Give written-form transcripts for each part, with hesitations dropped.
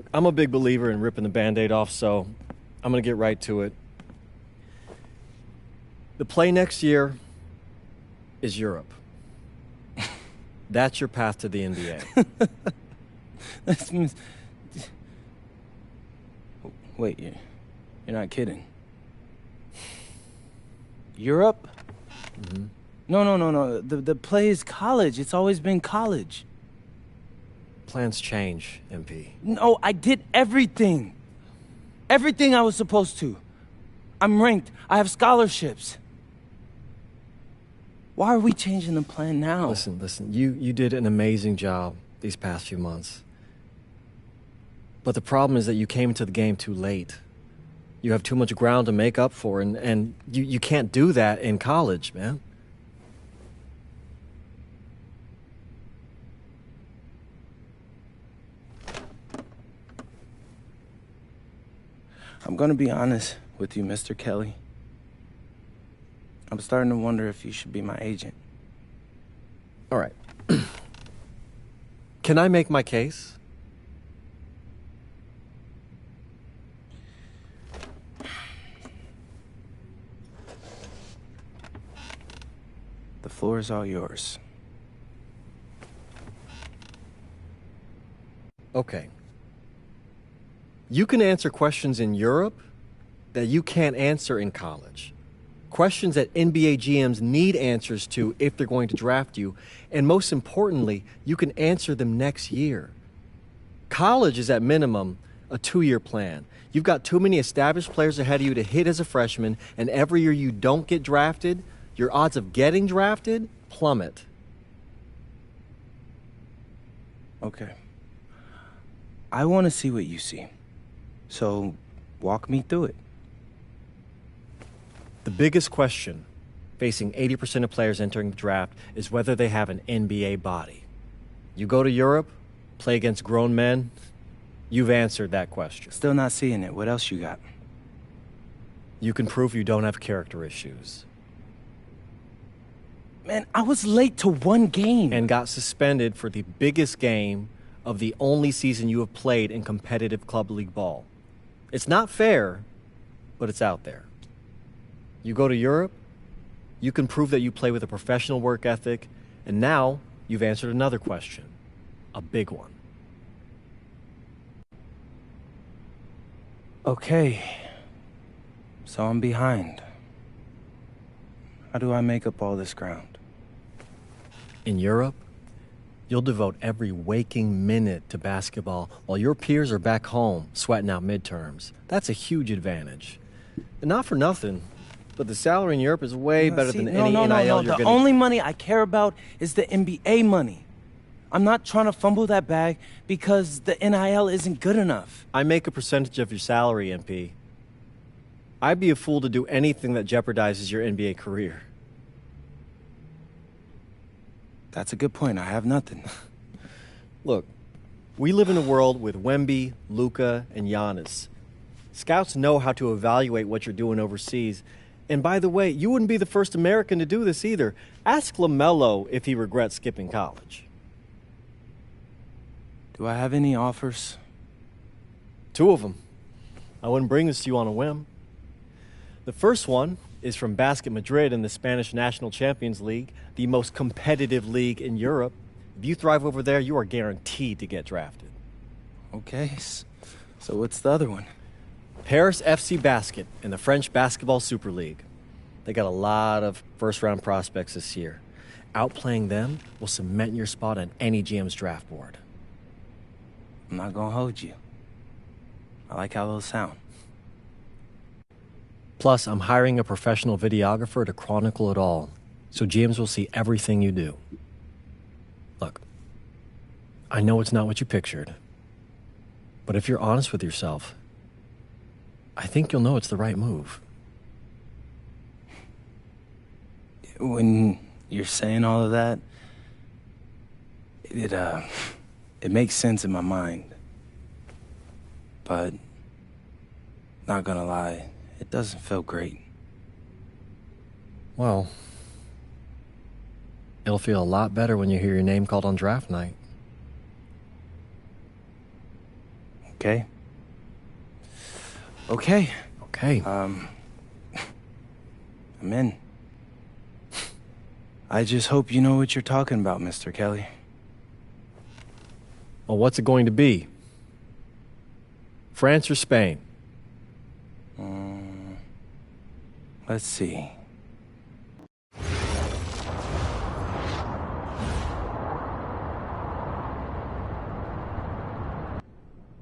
Look, I'm a big believer in ripping the Band-Aid off, so I'm going to get right to it. The play next year is Europe. That's your path to the NBA. Wait, you're not kidding. Europe? Mm-hmm. No. The play is college. It's always been college. Plans change, MP. No, I did everything. Everything I was supposed to. I'm ranked. I have scholarships. Why are we changing the plan now? Listen. You did an amazing job these past few months. But the problem is that you came into the game too late. You have too much ground to make up for, and you can't do that in college, man. I'm gonna be honest with you, Mr. Kelly. I'm starting to wonder if you should be my agent. All right. Can I make my case? The floor is all yours. Okay. You can answer questions in Europe that you can't answer in college. Questions that NBA GMs need answers to if they're going to draft you. And most importantly, you can answer them next year. College is at minimum a 2-year plan. You've got too many established players ahead of you to hit as a freshman, and every year you don't get drafted, your odds of getting drafted plummet. Okay. I want to see what you see. So, walk me through it. The biggest question facing 80% of players entering the draft is whether they have an NBA body. You go to Europe, play against grown men, you've answered that question. Still not seeing it. What else you got? You can prove you don't have character issues. Man, I was late to one game. And got suspended for the biggest game of the only season you have played in competitive club league ball. It's not fair, but it's out there. You go to Europe, you can prove that you play with a professional work ethic, and now you've answered another question, a big one. Okay, so I'm behind. How do I make up all this ground? In Europe, you'll devote every waking minute to basketball while your peers are back home sweating out midterms. That's a huge advantage. And not for nothing, but the salary in Europe is way better than any NIL you're The getting. only money I care about is the NBA money. I'm not trying to fumble that bag because the NIL isn't good enough. I make a percentage of your salary, MP. I'd be a fool to do anything that jeopardizes your NBA career. That's a good point. I have nothing. Look, we live in a world with Wemby, Luka, and Giannis. Scouts know how to evaluate what you're doing overseas. And by the way, you wouldn't be the first American to do this either. Ask LaMelo if he regrets skipping college. Do I have any offers? 2 of them. I wouldn't bring this to you on a whim. The first one is from Basket Madrid in the Spanish National Champions League, the most competitive league in Europe. If you thrive over there, you are guaranteed to get drafted. Okay, so what's the other one? Paris FC Basket in the French Basketball Super League. They got a lot of first-round prospects this year. Outplaying them will cement your spot on any GM's draft board. I'm not gonna hold you. I like how those sound. Plus, I'm hiring a professional videographer to chronicle it all, so GMs will see everything you do. Look, I know it's not what you pictured, but if you're honest with yourself, I think you'll know it's the right move. When you're saying all of that, it makes sense in my mind. But, not gonna lie, it doesn't feel great. Well, it'll feel a lot better when you hear your name called on draft night. Okay? Okay. Okay. I'm in. I just hope you know what you're talking about, Mr. Kelly. Well, what's it going to be? France or Spain? Let's see.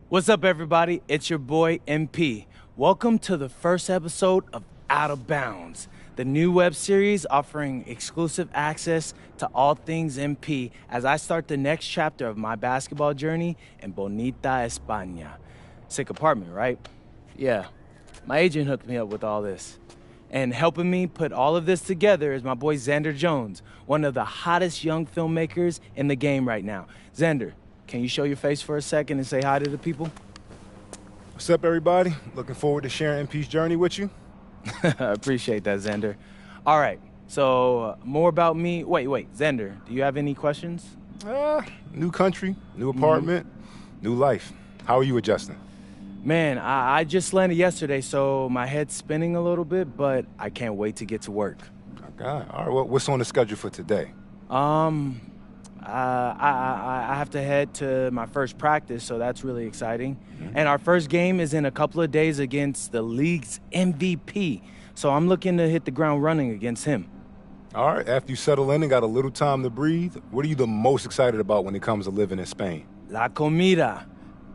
What's up, everybody? It's your boy, MP. Welcome to the first episode of Out of Bounds, the new web series offering exclusive access to all things MP as I start the next chapter of my basketball journey in Bonita, España. Sick apartment, right? Yeah. My agent hooked me up with all this. And helping me put all of this together is my boy Xander Jones, one of the hottest young filmmakers in the game right now. Xander, can you show your face for a second and say hi to the people? What's up, everybody? Looking forward to sharing MP's journey with you. I appreciate that, Xander. All right, so more about me. Wait, Xander, do you have any questions? New country, new apartment, new life. How are you adjusting? Man, I just landed yesterday, so my head's spinning a little bit, but I can't wait to get to work. Okay. All right, well, what's on the schedule for today? I have to head to my first practice, so that's really exciting. And our first game is in a couple of days against the league's MVP, so I'm looking to hit the ground running against him. All right, after you settle in and got a little time to breathe, what are you the most excited about when it comes to living in Spain? La comida.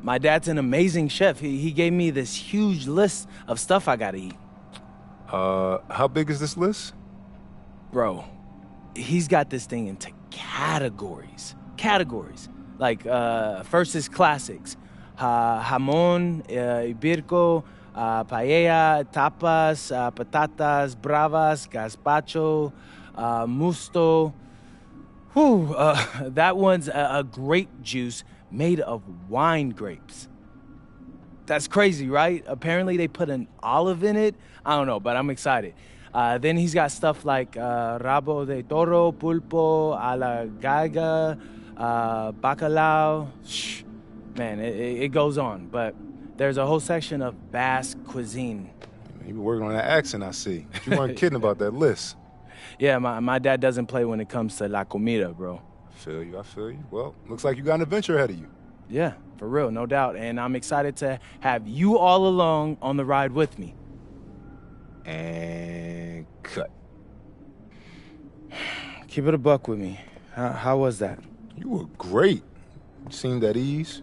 My dad's an amazing chef. He gave me this huge list of stuff I gotta eat. How big is this list? Bro, he's got this thing into categories. Like, first is classics. Jamón, ibirco, paella, tapas, patatas, bravas, gazpacho, musto. Whew, that one's a grape juice made of wine grapes. That's crazy, right? Apparently they put an olive in it. I don't know, but I'm excited. Then he's got stuff like rabo de toro, pulpo, a la galga, bacalao. Shh. Man, it goes on, but there's a whole section of Basque cuisine. You been working on that accent, I see. You weren't kidding about that list. Yeah, my dad doesn't play when it comes to la comida, bro. I feel you. Well, looks like you got an adventure ahead of you. Yeah, for real, no doubt. And I'm excited to have you all along on the ride with me. And cut. Keep it a buck with me. How was that? You were great. You seemed at ease.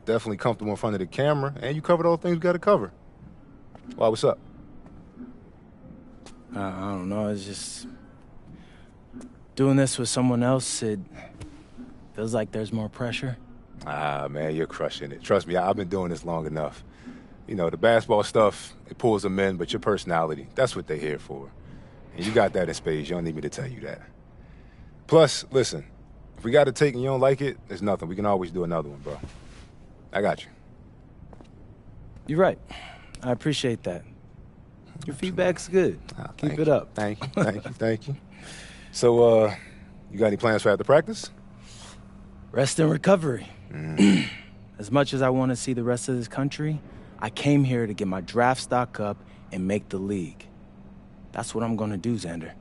Definitely comfortable in front of the camera, and you covered all the things we got to cover. Why, what's up? I don't know, it's just... doing this with someone else, it feels like there's more pressure. Man, you're crushing it. Trust me, I've been doing this long enough. You know, the basketball stuff, it pulls them in, but your personality, that's what they're here for. And you got that in spades. You don't need me to tell you that. Plus, listen, if we got a take and you don't like it, there's nothing. We can always do another one, bro. I got you. You're right. I appreciate that. Your feedback's good. Keep it up. Thank you. So, you got any plans for after practice? Rest and recovery. As much as I want to see the rest of this country, I came here to get my draft stock up and make the league. That's what I'm going to do, Xander.